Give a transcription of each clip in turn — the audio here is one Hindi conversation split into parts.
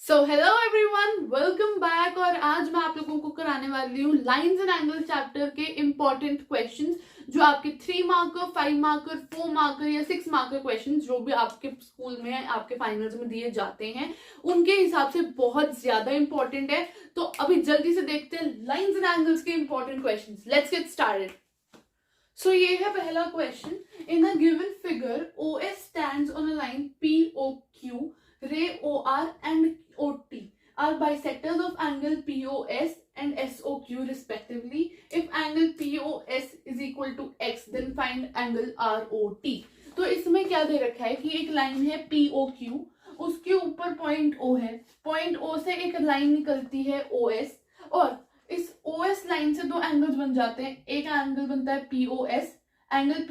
So hello everyone, welcome back. और आज मैं आप लोगों को कराने वाली हूँ लाइंस एंड एंगल चैप्टर के इम्पोर्टेंट क्वेश्चंस जो आपके 3 मार्कर, 5 मार्कर, 4 मार्कर या 6 मार्कर क्वेश्चंस जो भी आपके स्कूल में आपके फाइनल्स में दिए जाते हैं उनके हिसाब से बहुत ज्यादा इंपॉर्टेंट है। तो अभी जल्दी से देखते हैं लाइंस एंड एंगल्स के important questions. Let's get started. So ये है पहला question. In a given figure OS stands on a line POQ, ray OR and OT are bisectors of angle POS and SOQ respectively. If angle POS is equal to X, then find angle ROT. तो इसमें क्या दे रखा है कि एक लाइन है POQ, उसके ऊपर पॉइंट O है, पॉइंट O से एक लाइन निकलती है OS, और इस OS लाइन से दो एंगल्स बन जाते हैं। एक एंगल बनता है POS, एंगल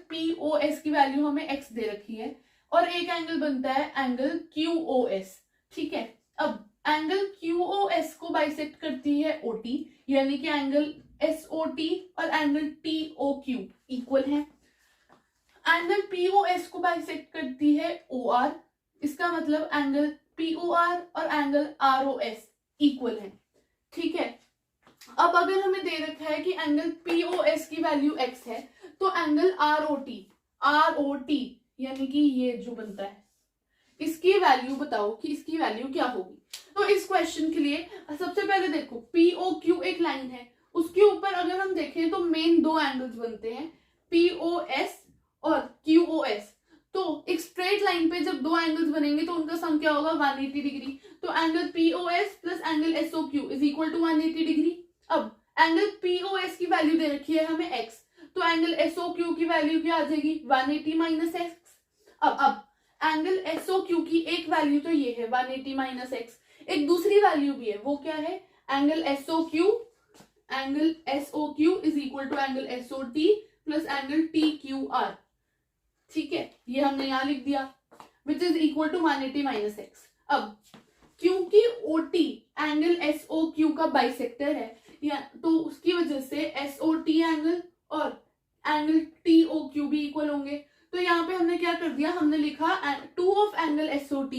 POS की वैल्यू हमें X दे रखी है, और एक एंगल बनता है एंगल QOS। ठीक है, अब एंगल QOS को बाइसेक्ट करती है OT, यानी कि एंगल SOT और एंगल TOQ इक्वल है। एंगल POS को बाइसेक्ट करती है OR, इसका मतलब एंगल POR और एंगल ROS इक्वल है। ठीक है, अब अगर हमें दे रखा है कि एंगल POS की वैल्यू X है, तो एंगल ROT यानी कि ये जो बनता है, इसकी वैल्यू बताओ कि इसकी वैल्यू क्या होगी। तो इस क्वेश्चन के लिए सबसे पहले देखो, POQ एक लाइन है, उसके ऊपर अगर हम देखें तो मेन दो एंगल्स बनते हैं, POS और QOS। तो एक स्ट्रेट लाइन पे जब दो एंगल्स बनेंगे तो उनका सम क्या होगा, 180 डिग्री। तो angle POS plus angle SOQ is equal to 180 degree. अब एंगल POS की वैल्यू दे रखी है हमें X, तो एंगल SOQ की वैल्यू क्या आ जाएगी, 180 माइनस X। अब एंगल SOQ की एक वैल्यू तो ये है 180 माइनस X, एक दूसरी वैल्यू भी है, वो क्या है, angle SOQ is equal to angle SOT plus angle TQR। ठीक है, ये हमने यहां लिख दिया, which is equal to 180 minus X। अब क्योंकि OT एंगल SOQ का बाइसेक्टर है, या तो उसकी वजह से SOT एंगल और एंगल TOQ भी इक्वल होंगे। तो यहाँ पे हमने क्या कर दिया, हमने लिखा 2 of angle SOT,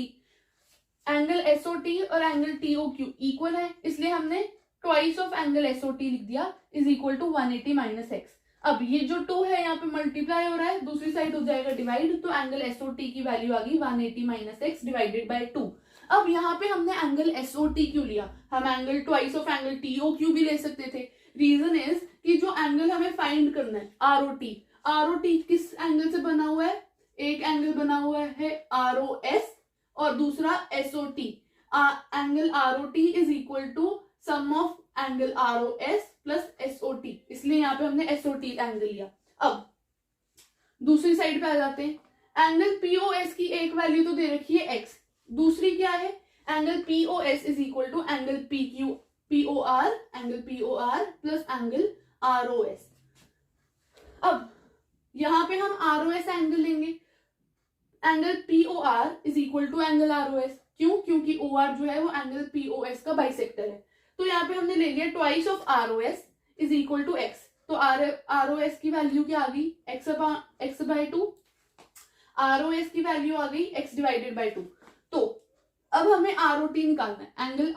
angle SOT और एंगल TOQ इक्वल है, इसलिए हमने ट्वाइस ऑफ एंगल SOT लिख दिया is equal to 180 minus X। अब ये जो 2 है यहाँ पे मल्टीप्लाई हो रहा है, दूसरी साइड हो जाएगा डिवाइड, तो एंगल SOT की वैल्यू आ गई 180 माइनस X डिवाइडेड बाय 2। अब यहाँ पे हमने एंगल SOT क्यों लिया, हम angle twice of angle TOQ भी ले सकते थे। रीजन इज कि जो एंगल हमें फाइंड करना है ROT किस एंगल से बना हुआ है, एक एंगल बना हुआ है ROS और दूसरा SOT। Angle ROT is equal to sum of angle ROS plus SOT, इसलिए यहाँ पे हमने SOT एंगल लिया। अब दूसरी साइड पे आ जाते हैं, एंगल POS की एक वैल्यू तो दे रखी है X, दूसरी क्या है, angle POS is equal to angle POR plus angle ROS। अब यहां पे हम ROS एंगल लेंगे, angle POR is equal to angle ROS। क्यों, क्योंकि OR जो है वो एंगल POS का बाइसेक्टर है। तो यहाँ पे हमने ले लिया twice of ROS is equal to X, तो ROS की वैल्यू क्या आ गई, X बाय 2, ROS की वैल्यू आ गई X डिवाइडेड बाय 2। तो अब हमें ROT निकालना है, एंगल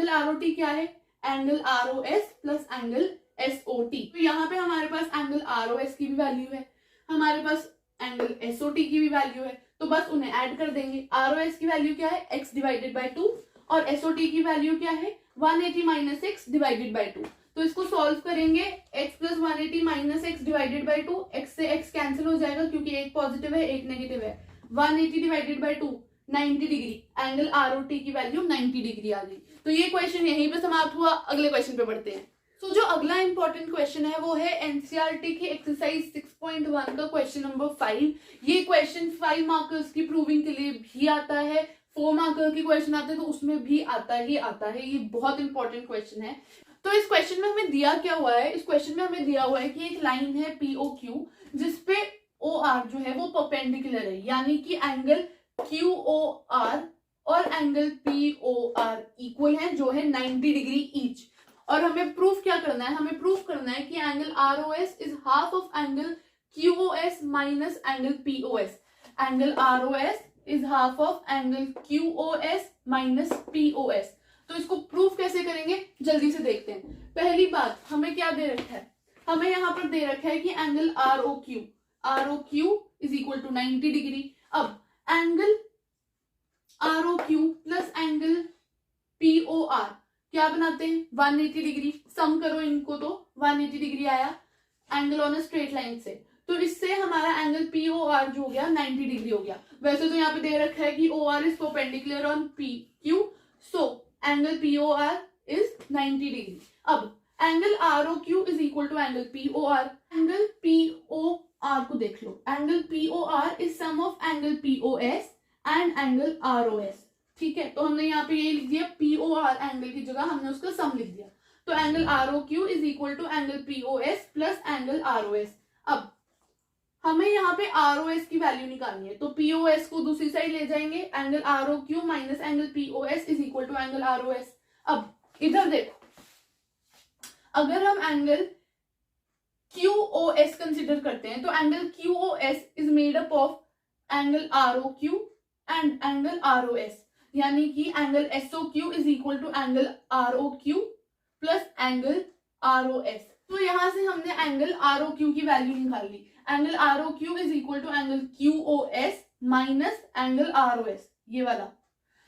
ROT क्या है, angle ROS plus angle SOT। तो यहाँ पे हमारे पास एंगल ROS की भी वैल्यू है, हमारे पास एंगल SOT की भी वैल्यू है, तो बस उन्हें ऐड कर देंगे। ROS की वैल्यू क्या है, X डिवाइडेड बाय 2, और SOT की वैल्यू क्या है, 180 माइनस X डिवाइडेड बाय 2। तो इसको सॉल्व करेंगे, x plus 180 minus X divided by 2, x से x कैंसिल हो जाएगा क्योंकि एक पॉजिटिव है एक नेगेटिव है, 180 divided by 2 90 degree, angle ROT की वैल्यू 90 डिग्री आ गई। तो ये क्वेश्चन यहीं पे समाप्त हुआ। अगले क्वेश्चन पे बढ़ते हैं। तो जो अगला इंपॉर्टेंट क्वेश्चन है वो है एनसीईआरटी की एक्सरसाइज 6.1 का क्वेश्चन नंबर 5। ये क्वेश्चन 5 मार्कर्स की प्रूविंग के लिए भी आता है, 4 मार्कर की क्वेश्चन आते हैं तो उसमें भी आता है। ये बहुत इंपॉर्टेंट क्वेश्चन है। तो इस क्वेश्चन में हमें दिया क्या हुआ है, इस क्वेश्चन में हमें दिया हुआ है कि एक लाइन है POQ जिसपे OR जो है वो परपेंडिकुलर है, यानी कि एंगल QOR और एंगल POR इक्वल है, जो है 90 डिग्री ईच। और हमें प्रूफ क्या करना है, हमें प्रूफ करना है कि angle ROS is half of angle QOS minus angle POS। Angle ROS is half of angle QOS minus POS। तो इसको प्रूफ कैसे करेंगे जल्दी से देखते हैं। पहली बात, हमें क्या दे रखा है, हमें यहाँ पर दे रखा है कि angle ROQ is equal to 90 degree. अब angle ROQ plus angle POR क्या बनाते हैं 180 डिग्री। सम करो इनको तो 180 डिग्री आया angle on a straight line से। तो इससे हमारा एंगल POR जो हो गया 90 डिग्री हो गया। वैसे तो यहाँ पे दे रखा है कि OR इज perpendicular on PQ, so angle POR is 90 degree. अब angle ROQ is equal to angle POR। Angle POR को देख लो, angle POR is sum of angle POS and angle ROS। ठीक है, तो हमने यहाँ पे ये लिख दिया POR एंगल की जगह हमने उसका सम लिख दिया। तो angle ROQ is equal to angle POS plus angle ROS। अब हमें यहाँ पे ROS की वैल्यू निकालनी है, तो POS को दूसरी साइड ले जाएंगे, angle ROQ minus angle POS is equal to angle ROS। अब इधर देखो, अगर हम एंगल QOS कंसिडर करते हैं तो angle QOS is made up of angle ROQ and angle ROS, यानी कि angle SOQ is equal to angle ROQ plus angle ROS। तो यहां से हमने एंगल ROQ की वैल्यू निकाल ली। Angle ROQ is equal to angle QOS minus angle ROS, ये वाला।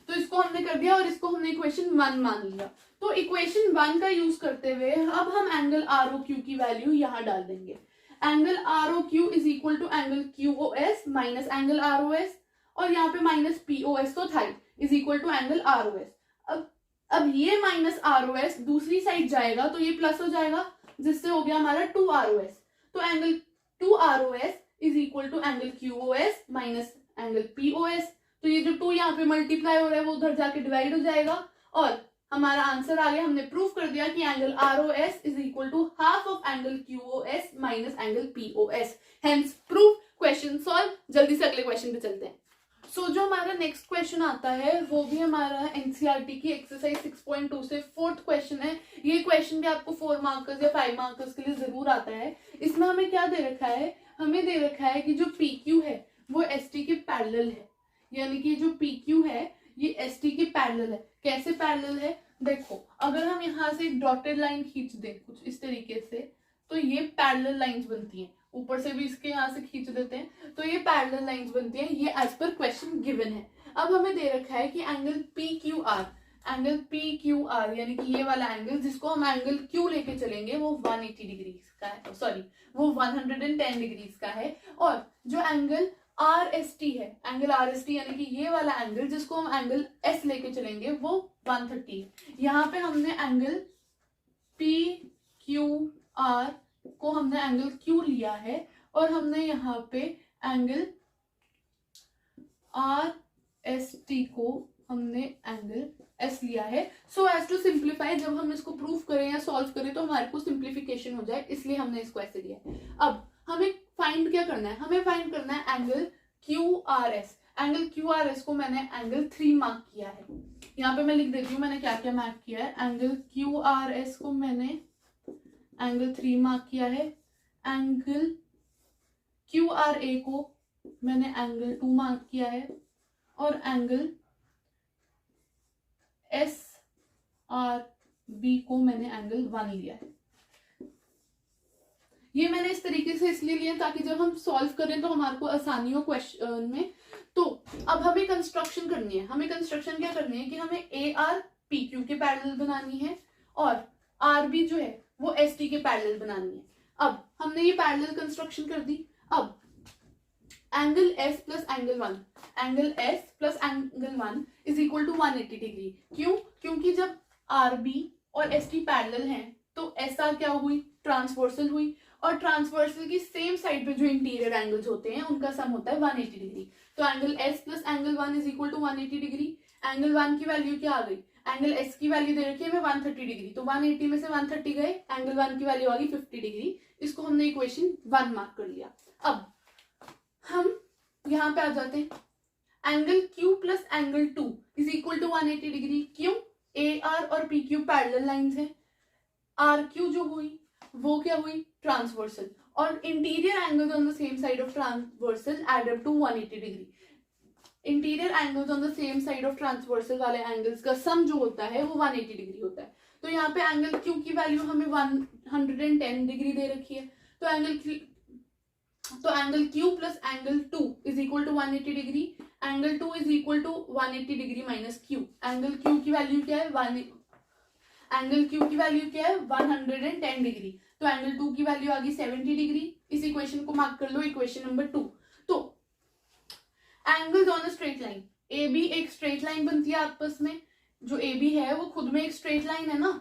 तो इसको हमने कर दिया और इसको हमने इक्वेशन 1 मान लिया। तो इक्वेशन 1 का यूज करते हुए अब हम एंगल ROQ की वैल्यू यहां डाल देंगे। Angle ROQ is equal to angle QOS minus angle ROS, और यहाँ पे माइनस POS तो था is equal to angle ROS। अब ये माइनस ROS दूसरी साइड जाएगा तो ये प्लस हो जाएगा, जिससे हो गया हमारा 2ROS। तो angle 2ROS is equal to angle QOS minus angle POS। तो ये जो 2 यहाँ पे मल्टीप्लाई हो रहा है वो उधर जाके डिवाइड हो जाएगा और हमारा आंसर आ गया। हमने प्रूफ कर दिया कि angle ROS is equal to half of angle QOS minus angle POS। Hence proof, question solve. जल्दी से अगले क्वेश्चन पे चलते हैं। जो हमारा नेक्स्ट क्वेश्चन आता है वो भी हमारा एनसीईआरटी की एक्सरसाइज 6.2 से 4th क्वेश्चन है। ये क्वेश्चन भी आपको 4 मार्कर्स या 5 मार्कर्स के लिए जरूर आता है। इसमें हमें क्या दे रखा है, हमें दे रखा है कि जो PQ है वो ST के पैरेलल है, यानी कि जो PQ है ये ST के पैरेलल है। कैसे पैरेलल है देखो, अगर हम यहाँ से एक डॉटेड लाइन खींच दें कुछ इस तरीके से तो ये पैरेलल लाइंस बनती हैं। ऊपर से भी इसके यहाँ से खींच देते हैं तो ये पैरेलल लाइंस बनती हैं। ये एज पर क्वेश्चन गिवन है। अब हमें दे रखा है कि एंगल PQR यानी कि ये वाला एंगल जिसको हम एंगल Q लेके चलेंगे वो 180 डिग्री का है, सॉरी वो 110 डिग्रीज का है। और जो एंगल RST है, एंगल RST यानी कि ये वाला एंगल जिसको हम एंगल S लेके चलेंगे वो 130 है। यहाँ पे हमने एंगल PQR को हमने एंगल Q लिया है और हमने यहाँ पे एंगल RST को हमने एंगल S लिया है। सो एज टू सिंप्लीफाई, जब हम इसको प्रूफ करें या सॉल्व करें तो हमारे को सिंप्लीफिकेशन हो जाए, इसलिए हमने इसको ऐसे लिया है। अब हमें फाइंड क्या करना है, हमें फाइंड करना है एंगल QRS। एंगल QRS को मैंने एंगल 3 मार्क किया है। यहाँ पे मैं लिख देती हूँ मैंने क्या क्या मार्क किया है। एंगल QRS को मैंने एंगल 3 मार्क किया है, एंगल QRA को मैंने एंगल 2 मार्क किया है और एंगल SRB को मैंने एंगल 1 लिया है। ये मैंने इस तरीके से इसलिए लिया ताकि जब हम सॉल्व करें तो हमारे को आसानी हो क्वेश्चन में। तो अब हमें कंस्ट्रक्शन करनी है। हमें कंस्ट्रक्शन क्या करनी है कि हमें AR PQ के पैरेलल बनानी है और RB जो है वो ST के पैरेलल बनानी है। अब हमने ये पैरेलल कंस्ट्रक्शन कर दी। अब angle S plus angle 1, angle S plus angle 1 is equal to 180 degree. क्यों? क्योंकि जब RB और ST पैरेलल हैं तो SR क्या हुई, ट्रांसवर्सल हुई, और ट्रांसवर्सल की सेम साइड पे जो इंटीरियर एंगल्स होते हैं उनका सम होता है 180 डिग्री। तो angle S plus angle 1 is equal to 180 degree. Angle 1 की वैल्यू क्या आ गई, एंगल S की वैल्यू दे रखी है हमें 130 डिग्री, तो 180 में से 130 गए, एंगल 1 की वैल्यू आ गई 50 डिग्री। इसको हमने इक्वेशन 1 मार्क कर लिया। अब हम यहाँ पे आ जाते हैं। Angle Q plus angle 2 is equal to 180 degree. क्यों? AR और PQ पैरेलल लाइंस हैं। RQ जो हुई वो क्या हुई, ट्रांसवर्सल, और interior angles on the same side of transversal add up to 180 degree. Interior angles on the same side of transversal वाले एंगल्स का सम जो होता है वो 180 डिग्री होता है। तो यहाँ पे एंगल क्यू की वैल्यू हमें 110 डिग्री दे रखी है, तो angle Q plus angle two is equal to 180 degree, angle two is equal to 180 degree minus Q. Angle Q की वैल्यू क्या है, एंगल क्यू की वैल्यू क्या है 110 डिग्री, तो एंगल टू की वैल्यू आ गई 70 डिग्री। इस इक्वेशन को मार्क कर लो, इक्वेशन नंबर 2। तो angles on a straight line, A B एक स्ट्रेट लाइन बनती है आपस में, जो ए बी है वो खुद में एक स्ट्रेट लाइन है ना,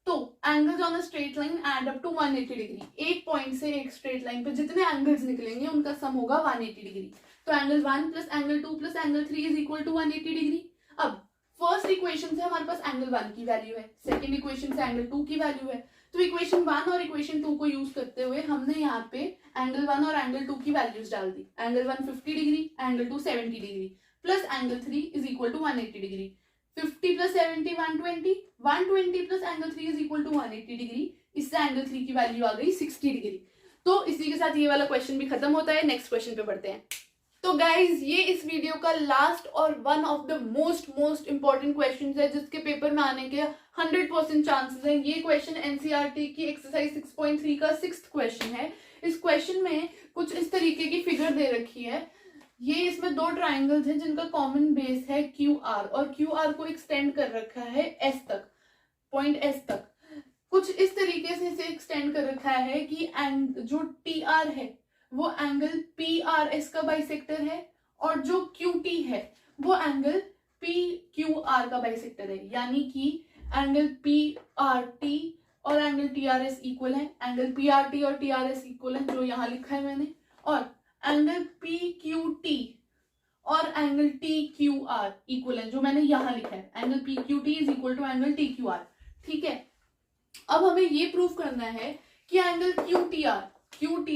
तो angles on a straight line add up to 180 degree. एक पॉइंट से एक स्ट्रेट लाइन पे जितने एंगल्स निकलेंगे उनका सम होगा 180 डिग्री। तो angle 1 plus angle 2 plus angle 3 is equal to 180 degree. अब फर्स्ट इक्वेशन से हमारे पास एंगल 1 की वैल्यू है, सेकंड इक्वेशन से एंगल 2 की वैल्यू है, तो इक्वेशन 1 और इक्वेशन 2 को यूज करते हुए हमने यहाँ पे एंगल 1 और एंगल 2 की वैल्यूज डाल दी। Angle 1 50 degree, angle 2 70 degree, plus angle 3 is equal to 180 degree. 50 plus 70 120, 120 plus angle 3 is equal to 180 degree. इससे एंगल 3 की वैल्यू आ गई 60 डिग्री। तो इसी के साथ ये वाला क्वेश्चन भी खत्म होता है। नेक्स्ट क्वेश्चन पे बढ़ते हैं। तो गाइज ये इस वीडियो का लास्ट और one of the most important question है, जिसके पेपर में आने के 100% चांसेस हैं। ये क्वेश्चन एनसीईआरटी की एक्सरसाइज 6.3 का 6th क्वेश्चन है। इस क्वेश्चन में कुछ इस तरीके की फिगर दे रखी है। ये इसमें दो ट्राइंगल्स हैं जिनका कॉमन बेस है क्यू आर, और क्यू आर को एक्सटेंड कर रखा है एस तक, पॉइंट एस तक। कुछ इस तरीके से इसे एक्सटेंड कर रखा है कि जो टी आर है वो एंगल पी आर एस का बाइसेक्टर है, और जो क्यू टी है वो एंगल पी क्यू आर का बाइसेक्टर है। यानी कि एंगल पी आर टी और angle T R S equal है, एंगल पी आर टी और टी आर एस इक्वल है जो यहाँ लिखा है मैंने, और एंगल पी क्यू टी और angle T Q are equal है जो मैंने यहाँ लिखा है, angle P Q T is equal to angle T Q R. ठीक है, अब हमें ये प्रूव करना है कि एंगल क्यू टी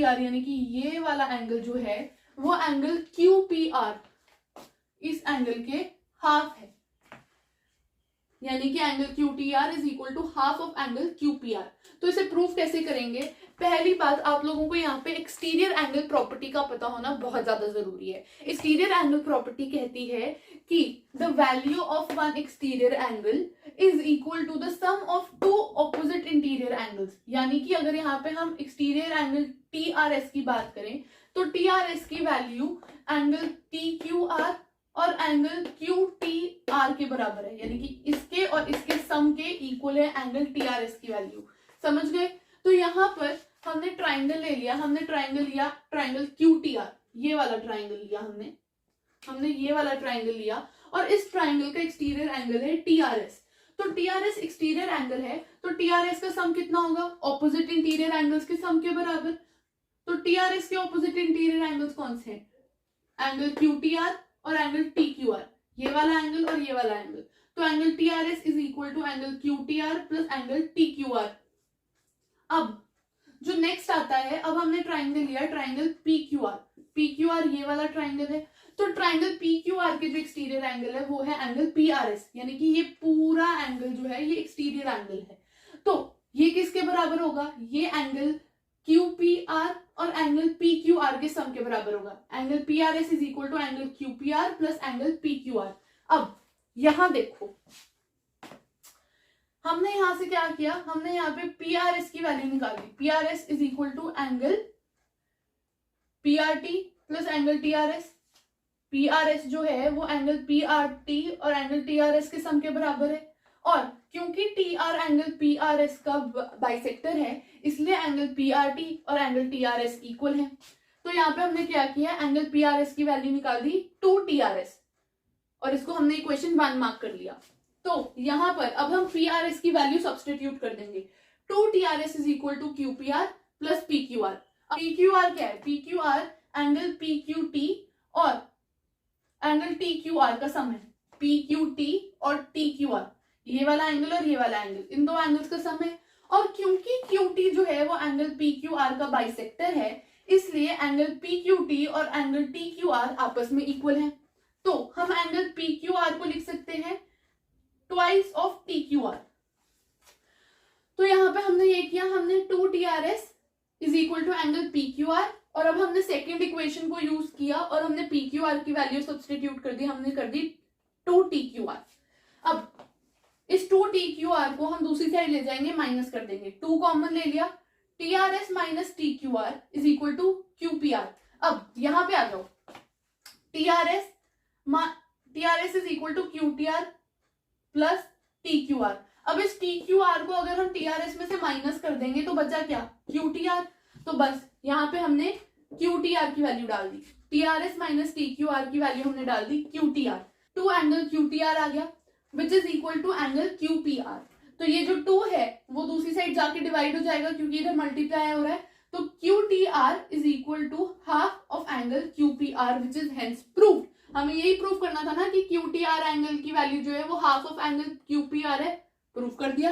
आर यानी कि ये वाला एंगल जो है वो एंगल क्यू पी आर इस एंगल के हाफ है, यानी कि angle Q T R is equal to half of angle Q P R. तो इसे प्रूफ कैसे करेंगे? पहली बात, आप लोगों को यहाँ पे एक्सटीरियर एंगल प्रॉपर्टी का पता होना बहुत ज्यादा जरूरी है। एक्सटीरियर एंगल प्रॉपर्टी कहती है कि the value of one exterior angle is equal to the sum of two opposite interior angles. यानी कि अगर यहाँ पे हम exterior angle T R S की बात करें तो टी आर एस की वैल्यू एंगल टी क्यू आर और एंगल क्यू टी आर के बराबर है, यानी कि इसके और इसके सम के इक्वल है एंगल टी आर एस की वैल्यू। समझ गए? तो यहाँ पर हमने ट्राइंगल ले लिया, ट्राइंगल क्यू टी आर, ये वाला ट्राइंगल लिया हमने ये वाला ट्राइंगल लिया, और इस ट्राइंगल का एक्सटीरियर एंगल है टी आर एस। तो T R S exterior angle है, तो टी आर एस का सम कितना होगा? ऑपोजिट इंटीरियर एंगल्स के सम के बराबर। तो टी आर एस के ऑपोजिट इंटीरियर एंगल्स कौन से हैं? एंगल क्यू टी आर और एंगल टी क्यू आर, ये वाला एंगल और ये वाला एंगल। तो angle T R S is equal to angle Q T R plus angle T Q R. अब जो नेक्स्ट आता है, अब हमने ट्राइंगल लिया ट्राइंगल पी क्यू आर, ये वाला ट्राइंगल है। तो ट्राइंगल पी क्यू आर के जो एक्सटीरियर एंगल है वो है एंगल पी आर एस, यानी कि ये पूरा एंगल जो है ये एक्सटीरियर एंगल है। तो ये किसके बराबर होगा? ये एंगल क्यू पी आर और एंगल पी क्यू आर के सम के बराबर होगा। Angle P R S is equal to angle Q P R plus angle P Q R. अब यहां देखो, हमने यहां से क्या किया, हमने यहाँ पे पी आर एस की वैल्यू निकाली। P R S is equal to angle P R T plus angle T R S. P R S जो है वो एंगल पी आर टी और एंगल टी आर एस के सम के बराबर है, और क्योंकि T R angle P R S का बाइसेक्टर है इसलिए एंगल पी आर टी और angle T R S equal है। तो यहाँ पे हमने क्या किया, एंगल पी आर एस की वैल्यू निकाल दी 2 टी आर एस, और इसको हमने इक्वेशन 1 मार्क कर लिया। तो यहाँ पर अब हम पी आर एस की वैल्यू सब्सटीट्यूट कर देंगे। 2 T R S is equal to Q P R plus P Q R. P Q R क्या है? P Q R angle P Q T और एंगल टी क्यू आर का सम है। पी क्यू टी और टी क्यू आर, ये वाला एंगल और ये वाला एंगल, इन दो एंगल्स का सम है। और क्योंकि क्यू टी जो है वो एंगल पी क्यू आर का बाइसेक्टर है इसलिए एंगल पी क्यू टी और एंगल टी क्यू आर आपस में इक्वल है। तो हम एंगल पी क्यू आर को लिख सकते हैं twice of T Q R. तो यहाँ पे हमने ये किया, हमने 2 T R S is equal to angle P Q R और अब हमने सेकेंड इक्वेशन को यूज किया और हमने पी क्यू आर की वैल्यू सब्सटीट्यूट कर दी, हमने कर दी 2TQR। अब इस 2TQR को हम दूसरी साइड ले जाएंगे, माइनस कर देंगे, 2 कॉमन ले लिया, TRS minus TQR is equal to QPR। अब यहां पे आ जाओ, TRS is equal to QTR plus TQR। अब इस TQR को अगर हम TRS में से माइनस कर देंगे तो बचा क्या, QTR। तो बस यहाँ पे हमने QTR की वैल्यू डाल दी, TRS माइनस TQR की वैल्यू हमने डाल दी QTR। 2 एंगल QTR आ गया which is equal to angle QPR। तो ये जो 2 है वो दूसरी साइड जाके डिवाइड हो जाएगा क्योंकि इधर मल्टीप्लाई हो रहा है, तो QTR is equal to half of angle QPR which is hence proved. हमें यही प्रूव करना था ना कि QTR एंगल की वैल्यू जो है वो हाफ ऑफ एंगल QPR है, प्रूव कर दिया।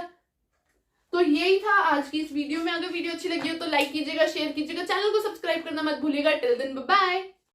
तो यही था आज की इस वीडियो में। अगर वीडियो अच्छी लगी हो तो लाइक कीजिएगा, शेयर कीजिएगा, चैनल को सब्सक्राइब करना मत भूलिएगा। Till then bye bye.